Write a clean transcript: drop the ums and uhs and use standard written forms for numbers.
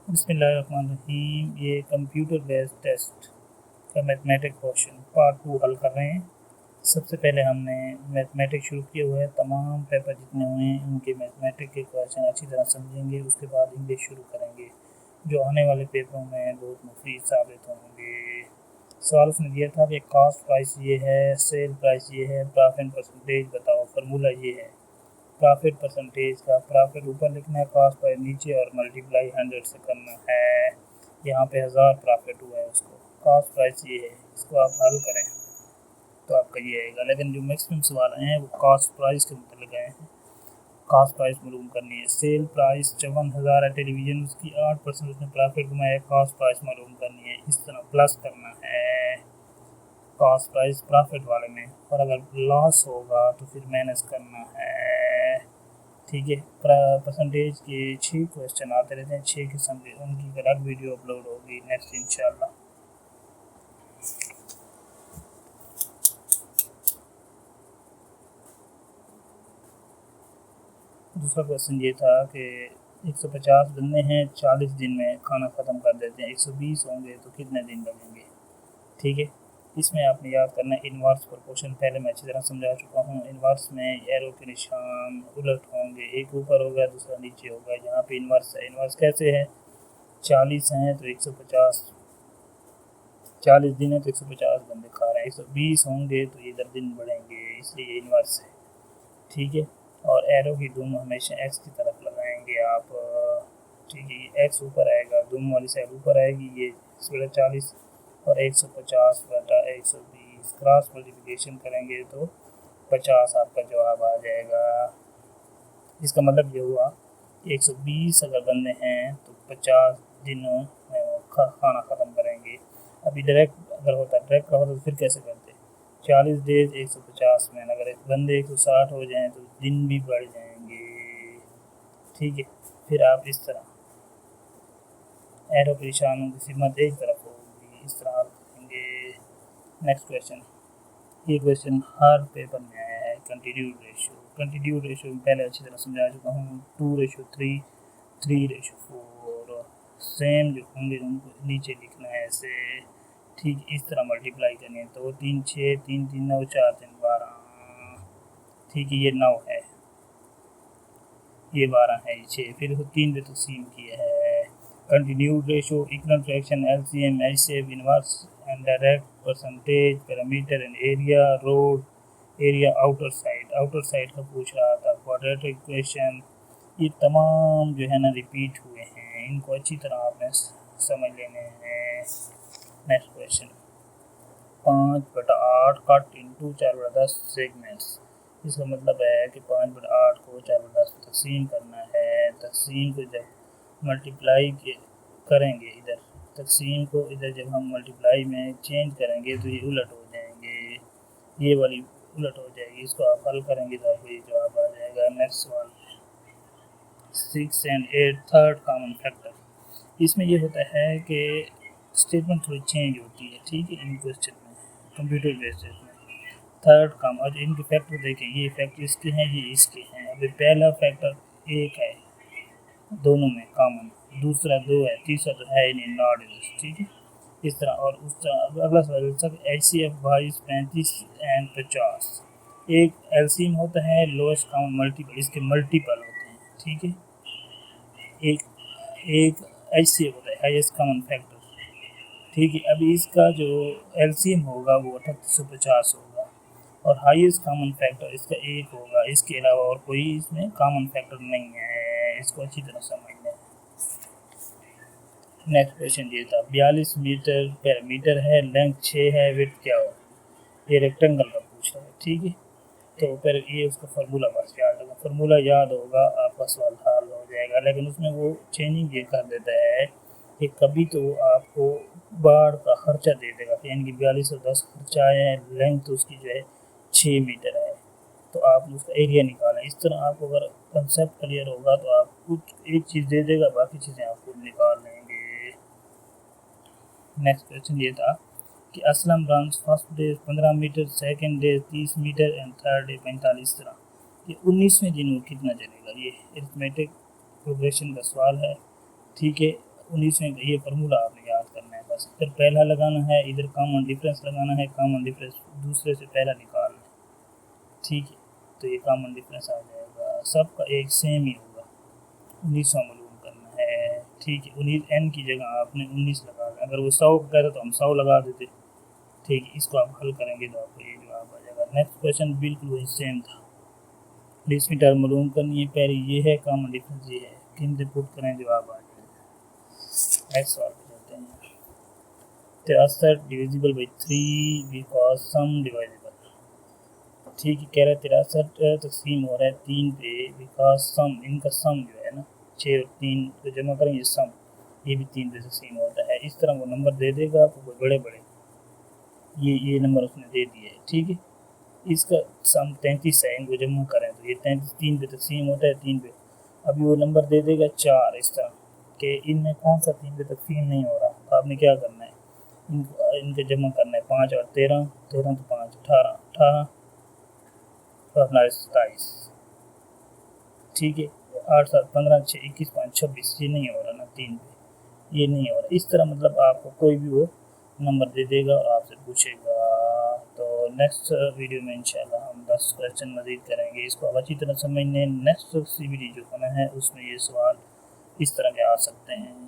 बिस्मिल्लाहिर्रहमानिर्रहीम। ये computer based test का मैथमेटिक क्वेश्चन पार्ट 2 हल कर रहे हैं। सबसे पहले हमने मैथमेटिक शुरू किया हुआ है। तमाम पेपर जितने हुए हैं उनके मैथमेटिक के क्वेश्चन अच्छी तरह समझेंगे, उसके बाद इंग्लिश शुरू करेंगे जो आने वाले पेपरों में बहुत मुफीद साबित होंगे। सवाल उसने दिया था कि कॉस्ट प्राइस ये है, सेल प्राइस ये है, प्रॉफिट परसेंटेज बताओ। फार्मूला ये है प्रॉफिट परसेंटेज का, प्रॉफिट ऊपर लिखना है, कॉस्ट प्राइस नीचे और मल्टीप्लाई 100 से करना है। यहाँ पे 1000 प्रॉफिट हुआ है, उसको कॉस्ट प्राइस ये है। इसको आप हल करें तो आपका ये आएगा। लेकिन जो मैक्सिमम सवाल आए हैं वो कॉस्ट प्राइस के मतलब आए हैं। कॉस्ट प्राइस मालूम करनी है। सेल प्राइस 54,000 है टेलीविज़न, उसकी 8% उसने प्रॉफिट कमाया, कॉस्ट प्राइस मालूम करनी है। इस तरह प्लस करना है कॉस्ट प्राइस प्रॉफिट वाले में, और अगर लॉस होगा तो फिर माइनस करना है। ठीक है। परसेंटेज के 6 क्वेश्चन आते रहते हैं, 6 किस्म के, उनकी अलग वीडियो अपलोड होगी नेक्स्ट इंशाल्लाह। दूसरा क्वेश्चन ये था कि 150 बंदे हैं, 40 दिन में खाना ख़त्म कर देते हैं, 120 होंगे तो कितने दिन लगेंगे। ठीक है। इसमें आपने याद करना है इन्वर्स प्रोपोर्शन, पहले मैं अच्छी तरह समझा चुका हूँ। इन्वर्स में एरो के निशान उलट होंगे, एक ऊपर होगा दूसरा नीचे होगा। यहाँ पे इन्वर्स है। इन्वर्स कैसे है, 40 हैं तो 150, 40 दिन है तो 150 बंदे खा रहे हैं, 120 होंगे तो इधर दिन बढ़ेंगे, इसलिए इन्वर्स है। ठीक है। और एरो की दुम हमेशा एक्स की तरफ लगाएंगे आप। ठीक है, ये एक्स ऊपर आएगा, दुम वाली साइड ऊपर आएगी, ये 40 और 150 बटा 120 क्रॉस मल्टीप्लिकेशन करेंगे तो 50 आपका जवाब आ जाएगा। इसका मतलब ये हुआ कि 120 अगर बंदे हैं तो 50 दिनों में वो खाना ख़त्म करेंगे। अभी डायरेक्ट अगर होता, डायरेक्ट का होता तो फिर कैसे करते, 40 डेज 150 में, अगर बंदे 160 हो जाएं तो दिन भी बढ़ जाएंगे। ठीक है। फिर आप इस तरह एरो के निशानों की सिमत एक तरफ होगी, इस तरह आप करेंगे। नेक्स्ट क्वेश्चन, ये क्वेश्चन हर पेपर में आया है। कंटिन्यूड रेशियो, कंटिन्यूड रेशियो पहले अच्छी तरह समझा चुका हूँ। 2:3, 3:4 सेम जो होंगे उनको नीचे लिखना है ऐसे। ठीक इस तरह मल्टीप्लाई करनी है, तो 3 6, 3 3 9, 4 3 12। ठीक है, ये 9 है, ये 12 है, ये 6, फिर 3 पे तकसीम किया है। Continued ratio, equal fraction, LCM, HCF, inverse and direct, percentage, parameter and area, road area, outer side का पूछ रहा था, क्वाड्रेटिक इक्वेशन। ये तमाम जो है ना रिपीट हुए हैं, इनको अच्छी तरह आपने समझ लेने हैं। Next question, 5/8 cut into 4/10 segments. इसका मतलब है कि 5/8 को 4/10 में तकसीम करना है। तकसीम को जब मल्टीप्लाई करेंगे, इधर तकसीम को इधर जब हम मल्टीप्लाई में चेंज करेंगे तो ये उलट हो जाएंगे, ये वाली उलट हो जाएगी। इसको आप हल करेंगे तो आपको ये जवाब आ जाएगा। नेक्स्ट सवाल, 6 और 8 थर्ड कॉमन फैक्टर। इसमें ये होता है कि स्टेटमेंट थोड़ी चेंज होती है। ठीक है, इन क्वेश्चन में कंप्यूटर बेस्ड में थर्ड कॉमन, और इनके फैक्टर देखें, ये फैक्टर इसके हैं, ये इसके हैं। अभी पहला फैक्टर 1 है दोनों में कॉमन, दूसरा 2 है, तीसरा तो है ही नहीं, नॉट यूज। ठीक है, इस तरह। और उस तरह अगला सवाल तक HCF 22, 35 एंड 50। एक एलसीएम होता है, लोएस्ट कॉमन मल्टीपल, इसके मल्टीपल होते हैं। ठीक है, एक एक HCF होता है, हाईएस्ट कॉमन फैक्टर। ठीक है, अभी इसका जो एलसीएम होगा वो 3850 होगा, और हाईएस्ट कॉमन फैक्टर इसका 1 होगा। इसके अलावा और कोई इसमें कॉमन फैक्टर नहीं है, इसको अच्छी तरह समझ लें। नेक्स्ट क्वेश्चन ये था, 42 मीटर पर मीटर है, लेंथ 6 है, विड्थ क्या हो, ये रेक्टेंगल का पूछ रहा है। ठीक है, तो फिर ये उसका फार्मूला बस याद होगा, फार्मूला याद होगा आपका सवाल हल हो जाएगा। लेकिन उसमें वो चेंजिंग ये कर देता है कि कभी तो आपको बाढ़ का खर्चा दे देगा, यानी कि 42 और 10 खर्चा है, लेंथ उसकी जो है 6 मीटर है, तो आप उसका एरिया निकालें। इस तरह आपको अगर कंसेप्ट क्लियर होगा तो आप कुछ एक चीज़ दे देगा, बाकी चीज़ें आप खुद निकाल लेंगे। नेक्स्ट क्वेश्चन ये था कि Aslam run first day 15 meter, second day 30 meter and third day 45 तरह। ये 19वें दिन वो कितना चलेगा, ये अरिथमेटिक प्रोग्रेशन का सवाल है। ठीक है, 19वें का ये फार्मूला आपने याद करना है बस। इधर पहला लगाना है, इधर कॉमन डिफरेंस लगाना है, कॉमन डिफरेंस दूसरे से पहला निकालना है, ठीक है। तो ये कॉमन डिफरेंस आ जाएगा, सबका एक सेम ही होगा। 19वां मालूम करना है, ठीक है। 19 n की जगह आपने 19 लगा दें, अगर वो 100 का कहता तो हम 100 लगा देते, ठीक है। इसको आप हल करेंगे तो आपको ये जवाब आ जाएगा। नेक्स्ट क्वेश्चन बिल्कुल वही सेम था। इसमें टर्म मालूम करनी है, पहले ये है कॉमन डिफरेंस ये है, किन से पुट करें जवाब आ जाएगा। नेक्स्ट सवाल पे चलते हैं। 63 डिविजिबल बाई 3 बिकॉज सम डिवाइजिबल, ठीक है। कह रहा है 63 तकसीम हो रहा है 3 पे बिकॉज सम, इनका सम जो है ना 6 और 3 को जमा करेंगे सम, ये भी 3 पे तकसीम होता है। इस तरह वो नंबर दे देगा आपको बड़े बड़े, ये नंबर उसने दे दिए है, ठीक है। इसका सम 33 है, इनको जमा करें तो ये 33 3 पे तकसीम होता है 3 पे। अभी वो नंबर दे देगा 4, इस तरह कि इनमें कौन सा 3 पे तकसीम नहीं हो रहा, तो आपने क्या करना है, इनके जमा करना है। 5 और 13, 13 तो 5 18, 18 तो अपना 27, ठीक है। 8 7 15 6 21 5 26, ये नहीं हो रहा ना 3 पे, ये नहीं हो रहा। इस तरह मतलब आपको कोई भी वो नंबर दे देगा और आपसे पूछेगा। तो नेक्स्ट वीडियो में इंशाल्लाह हम 10 क्वेश्चन मज़ीद करेंगे। इसको आप अच्छी तरह समझने, नेक्स्ट CBD जो होना है उसमें ये सवाल इस तरह के आ सकते हैं।